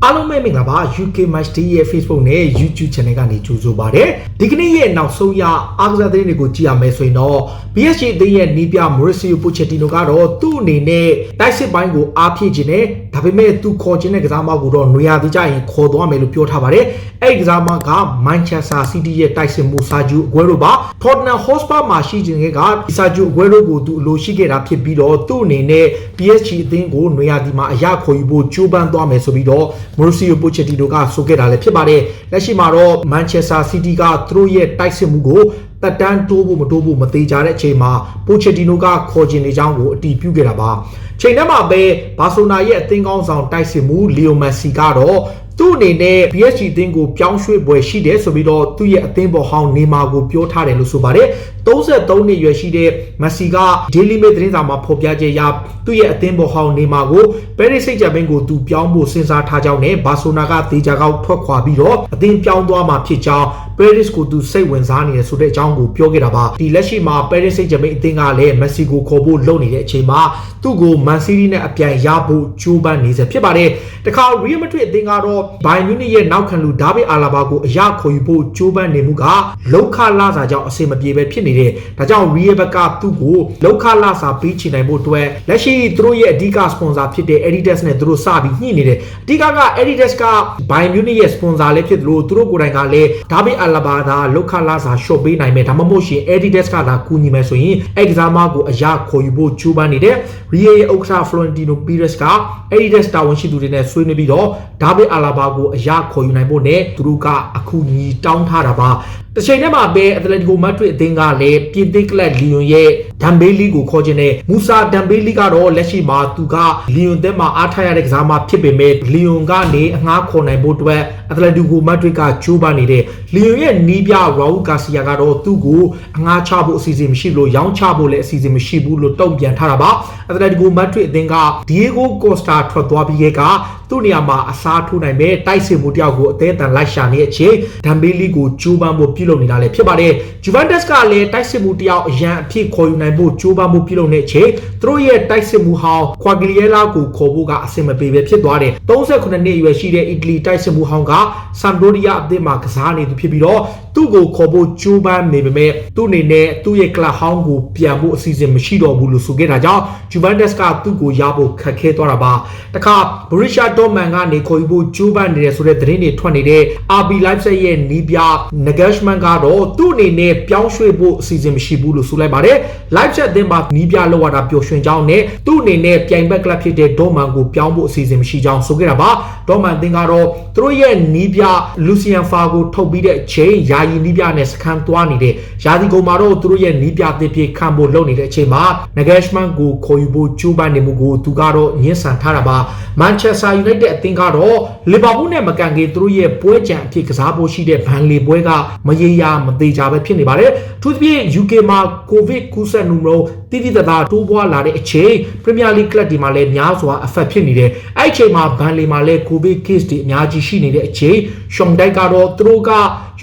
အားလုံးပဲမင်္ဂလာပါ UK Match Day ရဲ့ Facebook နဲ့ YouTube Channel ကနေကြိုဆိုပါရစေ။ဒီကနေ့ရဲ့နောက်ဆုံးရအားကစားသတင်းတွေကိုကြည့်ရမယ်ဆိုရင်တော့ PSG အသင်းရဲ့နီးပြ Mauricio Pochettino ကတော့သူ့အနေနဲ့တိုက်စစ်ပိုင်းကိုအားဖြည့်ခြင်းနဲ့ဒါပေမဲ့သူခေါ်ခြင်းတဲ့ကစားမကိုတော့နွေရာသီကျရင်ခေါ်သွားမယ်လို့ပြောထားပါတယ်။အဲ့ဒီကစားမက Manchester City ရဲ့တိုက်စစ်မှုစာချုပ်အကွဲတို့ပါ Tottenham Hotspur မှာရှိခြင်းကစာချုပ်အကွဲတို့ကိုသူအလိုရှိခဲ့တာဖြစ်ပြီးတော့သူ့အနေနဲ့ PSG အသင်းကိုနွေရာသီမှာအရခေါ်ယူဖို့ကြိုးပမ်းသွားမယ်ဆိုပြီးတော့ Mauricio Pochettino ကဆိုခဲ့တာလည်းဖြစ်ပါတယ်။လက်ရှိမှာတော့ Manchester City ကသူတို့ရဲ့တိုက်စစ်မှုကိုတက်တန်းတိုးဖို့မတိုးဖို့မသေးကြတဲ့အချိန်မှာ Pochettino ကခေါ်ခြင်းနေကြောင်းကိုအတည်ပြုခဲ့တာပါ။ချိန်ထဲမှာပဲဘာစီလိုနာရဲ့အသင်းကောင်းဆောင်တိုက်စစ်မှု Leo Messi ကတော့သူ့အနေနဲ့ PSG အသင်းကိုပြောင်းရွှေ့ပွဲရှိတယ်ဆိုပြီးတော့သူ့ရဲ့အသင်းပေါ်ဟောင်းနေမာကိုပြောထားတယ်လို့ဆိုပါတယ်33နှစ်ရွယ်ရှိတဲ့ Messi က Daily Mail သတင်းစာမှာဖော်ပြချက်အရသူ့ရဲ့အသင်းပေါ်ဟောင်းနေမာကို Paris Saint-Germain ကိုသူပြောင်းဖို့စဉ်းစားထားကြောင်းနဲ့ဘာစီလိုနာကဒေဂျာကောက်ထွက်ခွာပြီးတော့အသင်းပြောင်းသွားမှာဖြစ်ကြောင်း Paris ကိုသူစိတ်ဝင်စားနေတယ်ဆိုတဲ့အကြောင်းကိုပြောခဲ့တာပါဒီလက်ရှိမှာ Paris Saint-Germain အသင်းကလည်း Messi ကိုခေါ်ဖို့လုပ်နေတဲ့အချိန်မှာသူ့ကို Man City နဲ့အပြိုင်ရဖို့ကြိုးပမ်းနေစေဖြစ်ပါတယ်တခါ Real Madrid အသင်းကတော့ Bayern Munich ရဲ့နောက်ခံလူ David Alaba ကိုအရခေါ်ယူဖို့ကြိုးပမ်းနေမှုကလောက်ခလာစာကြောင့်အဆင်မပြေပဲဖြစ်နေတယ်ဒါကြောင့် Real ဘက်ကသူ့ကိုလောက်ခလာစာပေးချင်နိုင်ဖို့အတွက်လက်ရှိသူတို့ရဲ့အဓိက sponsor ဖြစ်တဲ့ Adidas နဲ့သူတို့စပြီးညှိနေတယ်အဓိက Adidas က Bayern Munich ရဲ့ sponsor လည်းဖြစ်တယ်လို့သူတို့ကိုယ်တိုင်ကလည်း David Alaba ဒါလောက်ခလာစာ short ပေးနိုင်မယ်ဒါမှမဟုတ်ရှင် Adidas ကလာကူညီမယ်ဆိုရင်အဲ့ကစားမကိုအရခေါ်ယူဖို့ကြိုးပမ်းနေတဲ့ Real ရဲ့ဥက္ကဋ္ဌ Florentino Perez က Adidas တာဝန်ရှိသူတွေနဲ့ဆွေးနွေးပြီးတော့ David Alaba ကိုအရခေါ်ယူနိုင်ဖို့နဲ့သူတို့ကအခုညီတောင်းထားတာပါတစ်ချိန်တည်းမှာပဲ Atletico Madrid အသင်းကလည်းပြင်သစ်ကလပ်လီယွန်ရဲ့ဒမ်ဘေးလီကိုခေါ်ခြင်းနဲ့မူဆာဒမ်ဘေးလီကတော့လက်ရှိမှာသူကလီယွန်အသင်းမှာအားထားရတဲ့ကစားမဖြစ်ပေမဲ့လီယွန်ကနေအငှားခေါ်နိုင်ဖို့အတွက် Atletico Madrid ကကြိုးပမ်းနေတဲ့လီယွန်ရဲ့နီးပြ Raul Garcia ကတော့သူ့ကိုအငှားချဖို့အစီအစဉ်မရှိလို့ရောင်းချဖို့လည်းအစီအစဉ်မရှိဘူးလို့တုံ့ပြန်ထားတာပါ Atletico Madrid အသင်းက Diego Costa ထွက်သွားပြီးကသူ့နေရာမှာအစားထိုးနိုင်မဲ့တိုက်စစ်မှုတယောက်ကိုအသေးအံလိုက်ရှာနေတဲ့အချိန်ဒမ်ဘေးလီကိုကြိုးပမ်းဖို့ပြုလုပ်နေတာလည်းဖြစ်ပါတယ်။ Juventus ကလည်းတိုက်စစ်မှုတယောက်အရန်အဖြစ်ခေါ်ယူနိုင်ဖို့ကြိုးပမ်းမှုပြုလုပ်နေတဲ့အချိန်သူတို့ရဲ့တိုက်စစ်မှုဟောင်း Quagliarella ကိုခေါ်ဖို့ကအဆင်မပြေပဲဖြစ်သွားတယ်။38နှစ်အရွယ်ရှိတဲ့အီတလီတိုက်စစ်မှုဟောင်းက Sampdoria အသင်းမှာကစားနေသူဖြစ်ပြီးတော့သူ့ကိုခေါ်ဖို့ကြိုးပမ်းနေပေမဲ့သူ့အနေနဲ့သူ့ရဲ့ကလပ်ဟောင်းကိုပြန်ဖို့အစီအစဉ်မရှိတော့ဘူးလို့ဆိုခဲ့တာကြောင့် Juventus ကသူ့ကိုရဖို့ခက်ခဲသွားတာပါ။တခါ Borussia Dortmund ကနေခေါ်ယူဖို့ကြိုးပမ်းနေတယ်ဆိုတဲ့သတင်းတွေထွက်နေတဲ့ RB Leipzig ရဲ့နီးပြ Nagelsmann ကတော့သူ့အနေနဲ့ပြောင်းရွှေ့ဖို့အစီအစဉ်မရှိဘူးလို့ဆိုလိုက်ပါတယ်။ Leipzig အသင်းမှာနီးပြလောက်ရတာပျော်ရွှင်ကြောင်းနဲ့သူ့အနေနဲ့ပြိုင်ဘက်ကလပ်ဖြစ်တဲ့ Dortmund ကိုပြောင်းဖို့အစီအစဉ်မရှိကြောင်းဆိုခဲ့တာပါ။ Dortmund အသင်းကတော့သူတို့ရဲ့နီးပြ Lucien Favre ကိုထုတ်ပြီးတဲ့အချိန်ယာယီနီးပြနဲ့စခန်းသွားနေတဲ့ရာသီကုန်မှာတော့သူတို့ရဲ့နီးပြအသစ်ဖြစ်ခံဖို့လုပ်နေတဲ့အချိန်မှာ Nagelsmann ကိုခေါ်ယူဖို့ကြိုးပမ်းနေမှုကိုသူကတော့ညှဉ်းဆန်ထားတာပါ။ Manchester United အသင်းကတော့လီဗာပူးနဲ့မကန်ခင်သူတို့ရဲ့ပွဲကြံအဖြစ်ကစားဖို့ရှိတဲ့ဘန်လီပွဲကမရေရာမသေးကြပဲဖြစ်နေပါတယ်။သူသဖြင့် UK မှာ COVID ကူးစက်နှုန်းတိတိတသားတိုးပွားလာတဲ့အချိန် Premier League ကလပ်တွေမှာလည်းများစွာ affect ဖြစ်နေတယ်။အဲ့ဒီအချိန်မှာဘန်လီမှာလည်း COVID case တွေအများကြီးရှိနေတဲ့အချိန် Sean Dyche ကတော့သူတို့က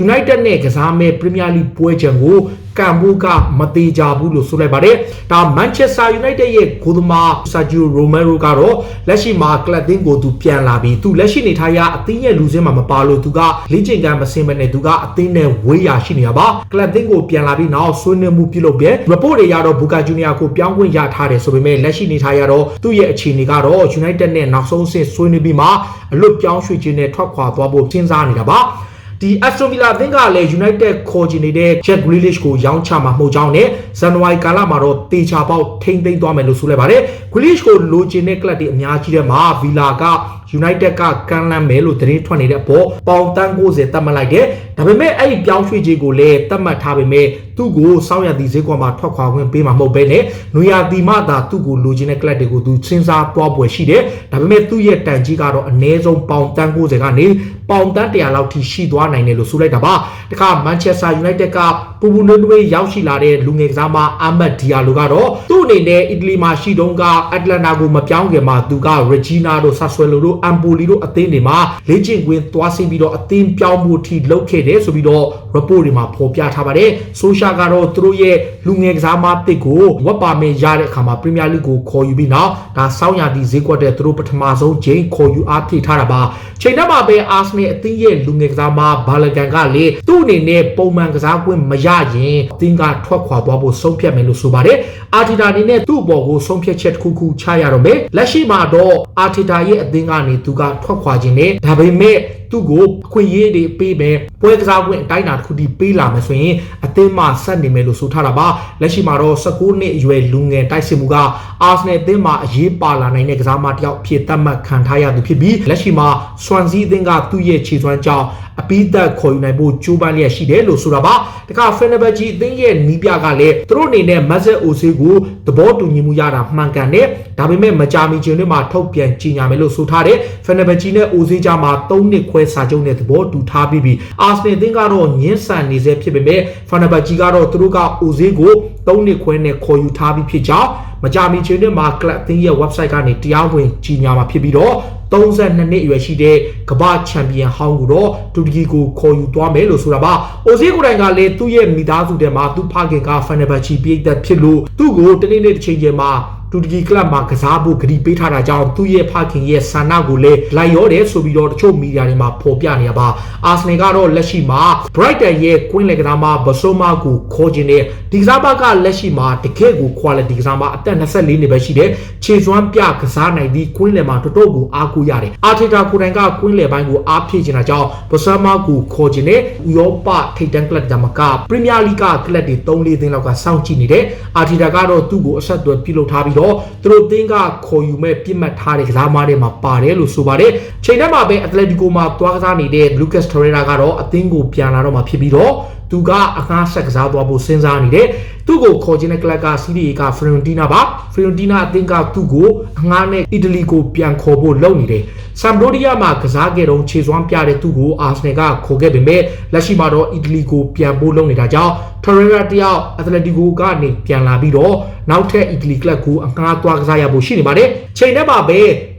United နဲ့ကစားမဲ့ Premier League ပွဲကြံကိုကံဖို့ကမသေးကြဘူးလို့ဆိုလိုက်ပါတယ်။ဒါ Manchester United ရဲ့ဂိုးသမား Sergio Romero ကတော့လက်ရှိမှာကလပ်တင်းကိုသူပြန်လာပြီးသူလက်ရှိနေထားရအသင်းရဲ့လူစင်းမှာမပါလို့သူကလေ့ကျင့်ခန်းမဆင်းမနဲ့သူကအသင်းနဲ့ဝေးရရှိနေတာပါ။ကလပ်တင်းကိုပြန်လာပြီးနောက်ဆွေးနွေးမှုပြုလုပ်ပြီး report တွေရတော့ Boca Junior ကိုပြောင်းခွင့်ရထားတယ်ဆိုပေမဲ့လက်ရှိနေထားရတော့သူ့ရဲ့အခြေအနေကတော့ United နဲ့နောက်ဆုံးဆင့်ဆွေးနွေးပြီးမှအလွတ်ပြောင်းရွှေ့ခြင်းနဲ့ထွက်ခွာသွားဖို့စဉ်းစားနေတာပါ။ဒီ Aston Villa အသင်းကလည်း United ခေါ်ချင်နေတဲ့ Jack Grealish ကိုရောင်းချမှာမဟုတ်ကြောင်းနဲ့ဇန်နဝါရီကာလမှာတော့တေချာပေါက်ထိမ့်သိမ်းသွားမယ်လို့ဆိုလိုက်ပါတယ် Grealish ကိုလိုချင်တဲ့ကလပ်တွေအများကြီးထဲမှာ Villa က United ကကမ်းလှမ်းမယ်လို့သတင်းထွက်နေတဲ့အပေါ်ပေါင်တန်း90သတ်မှတ်လိုက်တယ်ဒါပေမဲ့အဲ့ဒီပြောင်းရွှေ့ခြင်းကိုလည်းသတ်မှတ်ထားပေမဲ့သူ့ကိုစောင်းရသည့်ဈေးကွက်မှာထွက်ခွာခွင့်ပေးမှာမဟုတ်ဘဲနဲ့နွေရာသီမှသာသူ့ကိုလိုချင်တဲ့ကလပ်တွေကိုသူစဉ်းစားသွားပွဲရှိတယ်ဒါပေမဲ့သူ့ရဲ့တန်ကြီးကတော့အနည်းဆုံးပေါင်တန်း90ကနေပေါင်တန်း100လောက်ထိရှိသွားနိုင်တယ်လို့ဆိုလိုက်တာပါတခါ Manchester United ကပူပူနွေးနွေးရောက်ရှိလာတဲ့လူငယ်ကစားမ Ahmed Diallo ကတော့သူ့အနေနဲ့အီတလီမှာရှိတုန်းက Atlanta ကိုမပြောင်းခင်မှာသူက Regina တို့ Sassuolo တို့ အမ်ပိုလီတို့အသင်းတွေမှာလေ့ကျင့်ခွင့်သွားဆင်းပြီးတော့အသင်းပြောင်းမှုထိလုပ်ခဲ့တယ်ဆိုပြီးတော့ report တွေမှာဖော်ပြထားပါတယ်ဆိုရှာကတော့သူတို့ရဲ့လူငယ်ကစားမတစ်ကိုဝက်ပါမင်ရတဲ့အခါမှာ Premier League ကိုခေါ်ယူပြီးနောက်ဒါစောင်းရာသီဈေးကွက်တဲ့သူတို့ပထမဆုံးချိန်ခေါ်ယူအားဖြည့်ထားတာပါချိန်ထဲမှာပဲ Arsenal အသင်းရဲ့လူငယ်ကစားမဘာလကန်ကလေသူ့အနေနဲ့ပုံမှန်ကစားခွင့်မရရင်အသင်းကထွက်ခွာသွားဖို့ဆုံးဖြတ်မယ်လို့ဆိုပါတယ်အာတီတာအနေနဲ့သူ့ဘော်ကိုဆုံးဖြတ်ချက်တစ်ခုခုချရတော့မယ်လက်ရှိမှာတော့အာတီတာရဲ့အသင်းကနေသူကထွက်ခွာခြင်းနဲ့ဒါပေမဲ့သူ့ကိုအခွင့်အရေးတွေပေးမယ်ပွဲကစားခွင့်အတိုင်းအတာတစ်ခုတည်းပေးလာမယ်ဆိုရင်အသင်းမှာဆက်နေမယ်လို့ဆိုထားတာပါလက်ရှိမှာတော့19နှစ်အရွယ်လူငယ်တိုက်စစ်မှုကအာဆနယ်အသင်းမှာအရေးပါလာနိုင်တဲ့ကစားမတစ်ယောက်ဖြစ်သတ်မှတ်ခံထားရသူဖြစ်ပြီးလက်ရှိမှာဆွမ်ဇီအသင်းကသူ့ရဲ့ခြေစွမ်းကြောင့်အပိသက်ခေါ်ယူနိုင်ဖို့ကြိုးပမ်းလျက်ရှိတယ်လို့ဆိုတာပါတခါဖက်နဘဂျီအသင်းရဲ့နီးပြကလည်းသူတို့အနေနဲ့မက်ဆက်အိုဆေးကိုသဘောတူညီမှုရတာမှန်ကန်တယ်ဒါပေမဲ့မကြာမီချိန်တွေမှာထုတ်ပြန်ကြေညာမယ်လို့ဆိုထားတယ်ဖက်နဘဂျီနဲ့အိုဆေးကြားမှာ3နှစ်ခွဲစာချုပ်နဲ့သဘောတူထားပြီးအာဆနယ်အသင်းကတော့ညှင်းဆန်နေစေဖြစ်ပေမဲ့ဖက်နဘဂျီကတော့သူတို့ကအိုဆေးကို3နှစ်ခွဲနဲ့ခေါ်ယူထားပြီးဖြစ်ကြောင်းမကြာမီချိန်တွေမှာကလပ်အသင်းရဲ့ website ကနေတရားဝင်ကြေညာမှာဖြစ်ပြီးတော့32နှစ်အရွယ်ရှိတဲ့ကမ္ဘာချန်ပီယံဟောင်းကိုတော့တူတကီကိုခေါ်ယူသွားမယ်လို့ဆိုတာပါအိုဇီကိုတိုင်ကလည်းသူ့ရဲ့မိသားစုထဲမှာသူ့ဖခင်ကဖန်နဘချီပြိတ်သက်ဖြစ်လို့သူ့ကိုတနေ့နေ့တစ်ချိန်ချိန်မှာတူတကီကလပ်မှာကစားဖို့ဂရီပေးထားတာကြောင့်သူ့ရဲ့ဖခင်ရဲ့ဆန္ဒကိုလည်းလိုက်ရောတယ်ဆိုပြီးတော့တချို့မီဒီယာတွေမှာဖော်ပြနေရပါအာဆနယ်ကတော့လက်ရှိမှာ Brighton ရဲ့ကွင်းလက်ကစားမဘဆိုမာကိုခေါ်ခြင်းနဲ့ဒီကစားမကလက်ရှိမှာတကယ့်ကို quality ကစားမအသက်24နှစ်ပဲရှိတယ်ခြေစွမ်းပြကစားနိုင်သည့်ကွင်းလယ်မှာတော်တော်ကိုအားကိုးရတယ်အာတီတာကိုတိုင်ကကွင်းလယ်ပိုင်းကိုအားဖြည့်ခြင်းတာကြောင့်ဘဆိုမာကိုခေါ်ခြင်းနဲ့ဥရောပထိပ်တန်းကလပ်ဒါမကပရီးမီယာလိဂ်ကကလပ်တွေ3-4သင်းလောက်ကစောင့်ကြည့်နေတယ်အာတီတာကတော့သူ့ကိုအဆက်အသွယ်ပြုလုပ်ထားပြီးတော့သူတို့သင်းကခေါ်ယူမဲ့ပြစ်မှတ်ထားတဲ့ကစားမတွေမှာပါတယ်လို့ဆိုပါတယ်ချိန်ထဲမှာပဲအက်တလက်တီကိုမှာသွားကစားနေတဲ့လူကတ်ထရေရာကတော့အသင်းကိုပြန်လာတော့မှာဖြစ်ပြီးတော့သူကအငှားဆက်ကစားသွားဖို့စဉ်းစားနေတယ်သူ့ကိုခေါ်ခြင်းတဲ့ကလပ်ကစီးရီကဖရီယွန်တီနာပါဖရီယွန်တီနာအသင်းကသူ့ကိုအငှားနဲ့အီတလီကိုပြန်ခေါ်ဖို့လုပ်နေတယ်ဆမ်ဘရိုဒီယာမှာကစားခဲ့တော့ခြေစွမ်းပြတဲ့သူ့ကိုအာဆနယ်ကခေါ်ခဲ့ပေမဲ့လက်ရှိမှာတော့အီတလီကိုပြန်ဖို့လုပ်နေတာကြောင့်ထရေရာတယောက်အက်တလက်တီကိုကနေပြန်လာပြီးတော့နောက်ထပ်အီတလီကလပ်ကိုအငှားသွားကစားရဖို့ရှိနေပါတယ်ချိန်ထဲမှာပဲ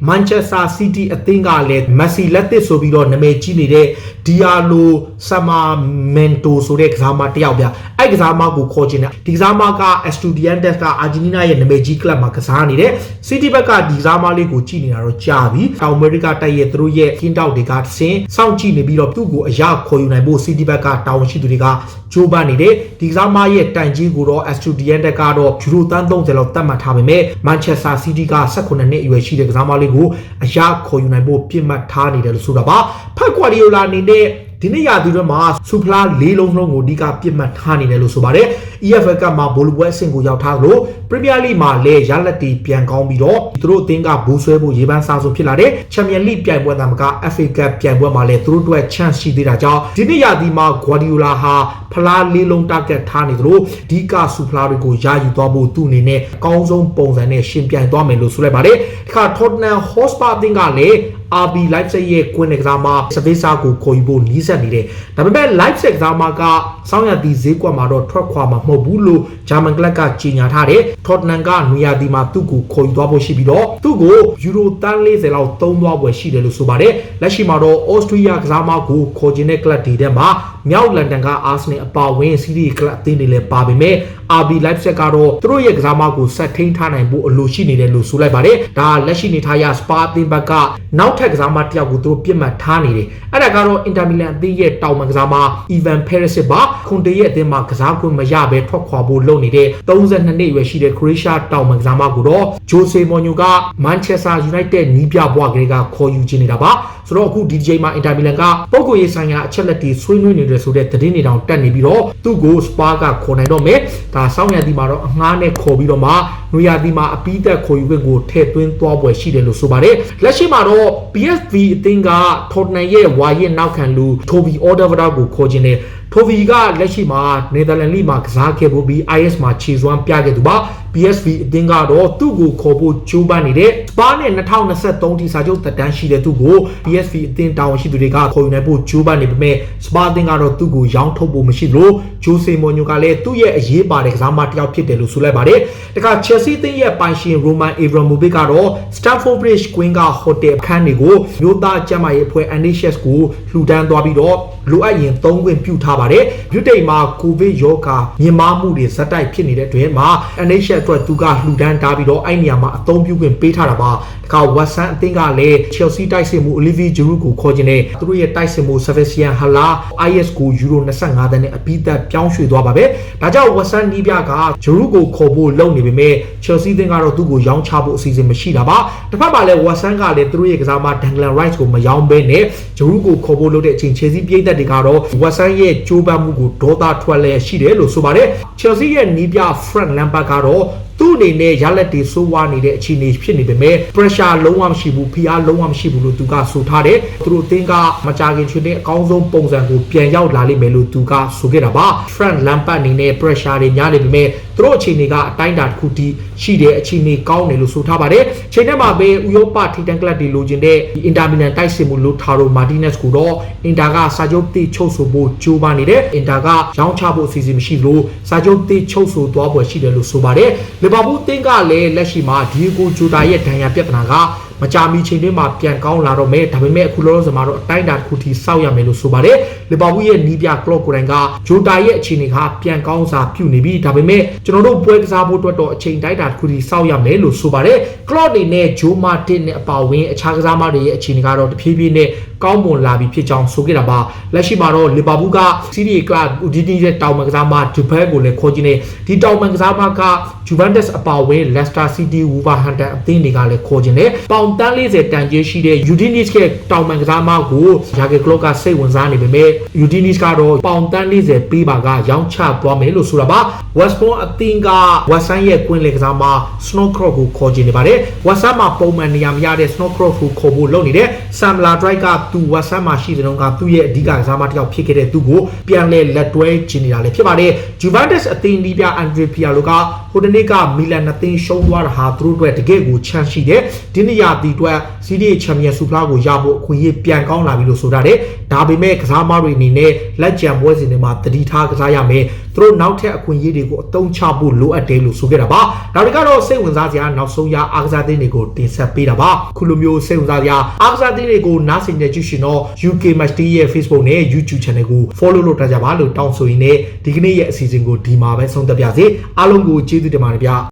မန်ချက်စတာစီးတီးအသင်းကလည်းမက်ဆီလက်သစ်ဆိုပြီးတော့နာမည်ကြီးနေတဲ့ဒီယာလိုဆာမာမန်တိုဆိုတဲ့ကစားမတစ်ယောက်ဗျအဲ့ကစားမကိုခေါ်ချင်တယ်ဒီကစားမက Estudiantes ကအာဂျင်တီးနားရဲ့နာမည်ကြီးကလပ်မှာကစားနေတယ်စီးတီးဘက်ကဒီကစားမလေးကိုကြည့်နေတာတော့ကြာပြီတောင်အမေရိကတိုက်ရဲ့သူတို့ရဲ့ကင်းတောက်တွေကဆင်းစောင့်ကြည့်နေပြီးတော့သူ့ကိုအရခေါ်ယူနိုင်ဖို့စီးတီးဘက်ကတာဝန်ရှိသူတွေကဂျိုးပန်းနေတယ်ဒီကစားမရဲ့တိုင်ကြီးကိုတော့ Estudiantes ကတော့ယူရိုတန်း30လောက်တတ်မှတ်ထားပေမဲ့မန်ချက်စတာစီးတီးက18နှစ်အရွယ်ရှိတဲ့ကစားမလေးကိုအရခေါ်ယူနိုင်ဖို့ပြစ်မှတ်ထားနေတယ်လို့ဆိုတာပါဖက်ကွာဒီယိုလာအနေနဲ့ဒီနေ့ရာသီတွင်းမှာစူဖလား၄လုံးလုံးကိုအဓိကပြစ်မှတ်ထားနေတယ်လို့ဆိုပါတယ် EFL ကမှာဘောလုံးပွဲအဆင့်ကိုရောက်ထားလို့ Premier League မှာလည်းရလက်တီပြန်ကောင်းပြီးတော့သူတို့အသင်းကဘူဆွဲဖို့ရေပန်းစားဆုံးဖြစ်လာတဲ့ Champions League ပြိုင်ပွဲသားမက FA Cup ပြိုင်ပွဲမှာလည်းသူတို့အတွက် chance ရှိသေးတာကြောင့်ဒီနေ့ရာသီမှာ Guardiola ဟာဖလား၄လုံး target ထားနေသလိုအဓိကစူဖလားတွေကိုရယူသွားဖို့သူ့အနေနဲ့အကောင်းဆုံးပုံစံနဲ့ရှင်ပြိုင်သွားမယ်လို့ဆိုလိုက်ပါတယ်ဒီခါ Tottenham Hotspur အသင်းကလည်းRB Leipzig ရဲ့ကွင်းလက်ကစားမစပေးစာကိုခေါ်ယူဖို့နီးစပ်နေတယ်။ဒါပေမဲ့ Leipzig ကစားမကစောင်းရသီဈေးကွက်မှာတော့ထွက်ခွာမှာမဟုတ်ဘူးလို့ဂျာမန်ကလပ်ကကြေညာထားတယ်။ Tottenham ကနွေရာသီမှာသူ့ကိုခေါ်ယူသွားဖို့ရှိပြီးတော့သူ့ကိုယူရိုတန်း40လောက်သုံးသွားပွဲရှိတယ်လို့ဆိုပါတယ်။လက်ရှိမှာတော့ Austria ကစားမကိုခေါ်ခြင်းတဲ့ကလပ်တွေထဲမှာမြောက်လန်ဒန်ကအာဆနယ်အပါဝင်စီးရီးကလပ်အသင်းတွေလည်းပါပေမဲ့ RB Leipzig ကတော့သူတို့ရဲ့ကစားမကိုဆက်ထိန်းထားနိုင်ဖို့အလိုရှိနေတယ်လို့ဆိုလိုက်ပါတယ်။ဒါလက်ရှိနေထားရ Spa အသင်းဘက်ကနောက်ထပ်ကစားမတစ်ယောက်ကိုသူတို့ပြစ်မှတ်ထားနေတယ်။အဲ့ဒါကတော့ Inter Milan အသင်းရဲ့တောင်ပံကစားမ Ivan Perisic ပါခွန်တေရဲ့အသင်းမှာကစားခွင့်မရဘဲထွက်ခွာဖို့လုပ်နေတဲ့32နှစ်အရွယ်ရှိတဲ့ Croatia တောင်ပံကစားမကိုတော့ Jose Mourinho က Manchester United နီးပြဘွားကလေးကခေါ်ယူခြင်းနေတာပါဆိုတော့အခုဒီချိန်မှာ Inter Milan ကပုဂ္ဂိုလ်ရေးဆိုင်ရာအချက်လက်တွေဆွေးနွေးနေတယ်ဆိုတဲ့သတင်းတွေတောင်တက်နေပြီးတော့သူ့ကို Spa ကခေါ်နိုင်တော့မယ်ဒါစောင်းရသည်မှာတော့အငှားနဲ့ခေါ်ပြီးတော့မှနွေရာသီမှာအပီးသက်ခေါ်ယူခွင့်ကိုထည့်သွင်းသွားပွဲရှိတယ်လို့ဆိုပါတယ်လက်ရှိမှာတော့ PSV အသင်းက Tottenham ရဲ့ဝါရင်နောက်ခံလူ Toby Alderweireld ကိုခေါ်ခြင်းနဲ့ ထိုဗီကလက်ရှိမှာနယ်သာလန်လိမှာကစားခဲ့ဖို့ပြီး IS မှာခြေစွမ်းပြခဲ့သူပါ PSV အသင်းကတော့သူ့ကိုခေါ်ဖို့ကြိုးပမ်းနေတဲ့စပါးနဲ့2023ထိစာချုပ်သက်တမ်းရှိတဲ့သူကို PSV အသင်းတာဝန်ရှိသူတွေကခေါ်ယူနိုင်ဖို့ကြိုးပမ်းနေပေမဲ့စပါးအသင်းကတော့သူ့ကိုရောင်းထုတ်ဖို့မရှိလို့ဂျိုဆေမော်ညိုကလည်းသူ့ရဲ့အရေးပါတဲ့ကစားမတစ်ယောက်ဖြစ်တယ်လို့ဆိုလိုက်ပါတယ်။တခါ Chelsea အသင်းရဲ့ပိုင်ရှင် Roman Abramovich ကတော့ Stamford Bridge ကွင်းကဟိုတယ်အခန်းတွေကိုမြို့သားကျန်းမာရေးအဖွဲ့ NHS ကိုလှူဒန်းသွားပြီးတော့လိုအပ်ရင်သုံးခွင့်ပြုထားပါတယ်။မြို့တိတ်မှာကိုဗစ်ရောဂါမြင့်မားမှုတွေဇက်တိုက်ဖြစ်နေတဲ့တွင်မှာ NHS အတွက်သူကလှူဒန်းထားပြီးတော့အဲ့နေရာမှာအသုံးပြုခွင့်ပေးထားတာပါ။တခါ Watson အသင်းကလည်း Chelsea တိုက်စစ်မှု Olivier Giroud ကိုခေါ်ခြင်းနဲ့သူတို့ရဲ့တိုက်စစ်မှု Sebastian Haller IS ကိုယူရို25သန်းနဲ့အပိသက်ပြောင်းရွှေ့သွားပါပဲ။ဒါကြောင့် Watson နီးပြက Giroud ကိုခေါ်ဖို့လုပ်နေပေမဲ့ Chelsea အသင်းကတော့သူ့ကိုရောင်းချဖို့အစီအစဉ်မရှိတာပါ။တစ်ဖက်မှာလည်း Watson ကလည်းသူတို့ရဲ့ကစားမ Declan Rice ကိုမရောင်းဘဲနဲ့ Giroud ကိုခေါ်ဖို့လုပ်တဲ့အချိန် Chelsea ပြည်သက်တွေကတော့ Watson ရဲ့ကြိုးပမ်းမှုကိုဒေါသထွက်လဲရှိတယ်လို့ဆိုပါတယ်။ Chelsea ရဲ့နီးပြ Frank Lampard ကတော့သူ့အနေနဲ့ရလက်တွေစိုးဝါနေတဲ့အခြေအနေဖြစ်နေပေမဲ့ pressure လုံးဝမရှိဘူးဖိအားလုံးဝမရှိဘူးလို့သူကဆိုထားတယ်သူတို့အသင်းကမကြခင်ချွေတဲ့အကောင်းဆုံးပုံစံကိုပြန်ရောက်လာလိမ့်မယ်လို့သူကဆိုခဲ့တာပါ Frank Lampard အနေနဲ့ pressure တွေများနေပေမဲ့သူတို့အခြေအနေကအတိုင်းအတာတစ်ခုတည်းရှိတဲ့အခြေအနေကောင်းတယ်လို့ဆိုထားပါတယ်ချိန်ထဲမှာပဲဥရောပထိပ်တန်းကလပ်တွေလိုချင်တဲ့ Inter Milan တိုက်စစ်မှုလို့ထားတော့ Martinez ကိုတော့ Inter ကစာချုပ်တိချုပ်ဆိုဖို့ကြိုးပမ်းနေတဲ့ Inter ကရောင်းချဖို့အစီအစဉ်မရှိလို့စာချုပ်တိချုပ်ဆိုသွားပွဲရှိတယ်လို့ဆိုပါတယ်လီဗာပူးအသင်းကလည်းလက်ရှိမှာဒီယိုဂိုဂျိုတာရဲ့ဒဏ်ရာပြဿနာကမကြာမီချိန်တွင်းမှာပြန်ကောင်းလာတော့မယ်ဒါပေမဲ့အခုလောလောဆယ်မှာတော့အတိုင်းအတာတစ်ခုထိစောက်ရမယ်လို့ဆိုပါတယ်လီဗာပူးရဲ့နီးပြကလော့ကိုတိုင်ကဂျိုတာရဲ့အခြေအနေကပြန်ကောင်းစာပြုနေပြီဒါပေမဲ့ကျွန်တော်တို့ပွဲကစားဖို့အတွက်တော့အချိန်တိုင်းတာတစ်ခုထိစောက်ရမယ်လို့ဆိုပါတယ်ကလော့အနေနဲ့ဂျိုမာတစ်နဲ့အပါဝင်အခြားကစားမတွေရဲ့အခြေအနေကတော့တဖြည်းဖြည်းနဲ့ကောင်းမွန်လာပြီဖြစ်ကြောင်းဆိုခဲ့တာပါလက်ရှိမှာတော့လီဗာပူးကစီးရီးကလပ်ဒီဒီရဲ့တောင်ပန်ကစားမဒူဘဲကိုလည်းခေါ်ကြည့်နေဒီတောင်ပန်ကစားမကဂျူဗန်တက်စ်အပါဝင်လက်စတာစီးတီးဝူဗာဟန်တန်အသင်းတွေကလည်းခေါ်ကြည့်နေပေါင်တန်း40တန်ကျေးရှိတဲ့ယူဒီနစ်ရဲ့တောင်ပန်ကစားမကိုယာဂေကလော့ကစိတ်ဝင်စားနေပေမဲ့ယူဒီနစ်ကတော့ပေါင်တန်း40ပေးပါကရောင်းချသွားမယ်လို့ဆိုတာပါဝက်စ်ဘွန်အသင်းကဝက်ဆန်ရဲ့ကွင်းလေကစားမစနို့ခရော့ကိုခေါ်ကြည့်နေပါတယ်ဝက်ဆန်မှာပုံမှန်နေရာမရတဲ့စနို့ခရော့ကိုခေါ်ဖို့လုပ်နေတဲ့ဆမ်လာဒရိုက်ကသူဝက်ဆန်မှာရှိတဲ့တော့ကသူ့ရဲ့အဓိကကစားမတစ်ယောက်ဖြစ်ခဲ့တဲ့သူကိုပြန်လဲလက်တွဲကျင်နေတာလည်းဖြစ်ပါတယ်ဂျူဗန်တက်စ်အသင်းဒီပြအန်ဒရီပီယာလိုကဟိုတနေ့ကမီလန်အသင်းရှုံးသွားတာဟာသူတို့အတွက်တကယ့်ကိုချမ်းရှိတယ်ဒီနေ့ရာသီအတွက်စီးရီးချန်ပီယံဆုဖလားကိုရဖို့အခွင့်အရေးပြန်ကောင်းလာပြီလို့ဆိုထားတယ်ဒါပေမဲ့ကစားမတွေအနေနဲ့လက်ကျန်ပွဲစဉ်တွေမှာတတိထားကစားရမယ်သူတို့နောက်ထပ်အခွင့်အရေးတွေကိုအသုံးချဖို့လိုအပ်တယ်လို့ဆိုခဲ့တာပါဒါတွေကတော့စိတ်ဝင်စားစရာနောက်ဆုံးရအားကစားသင်းတွေကိုတင်ဆက်ပေးတာပါခုလိုမျိုးစိတ်ဝင်စားစရာအားကစားသင်းတွေကိုနားဆင်ကြကြရှင်တော့ UK Match Day ရဲ့ Facebook နဲ့ YouTube Channel ကို follow လုပ်ထားကြပါလို့တောင်းဆိုရင်းနဲ့ဒီကနေ့ရဲ့အစီအစဉ်ကိုဒီမှာပဲဆုံးသက်ပါစေအားလုံးကိုကျေးဇူးတင်ပါတယ်ဗျာ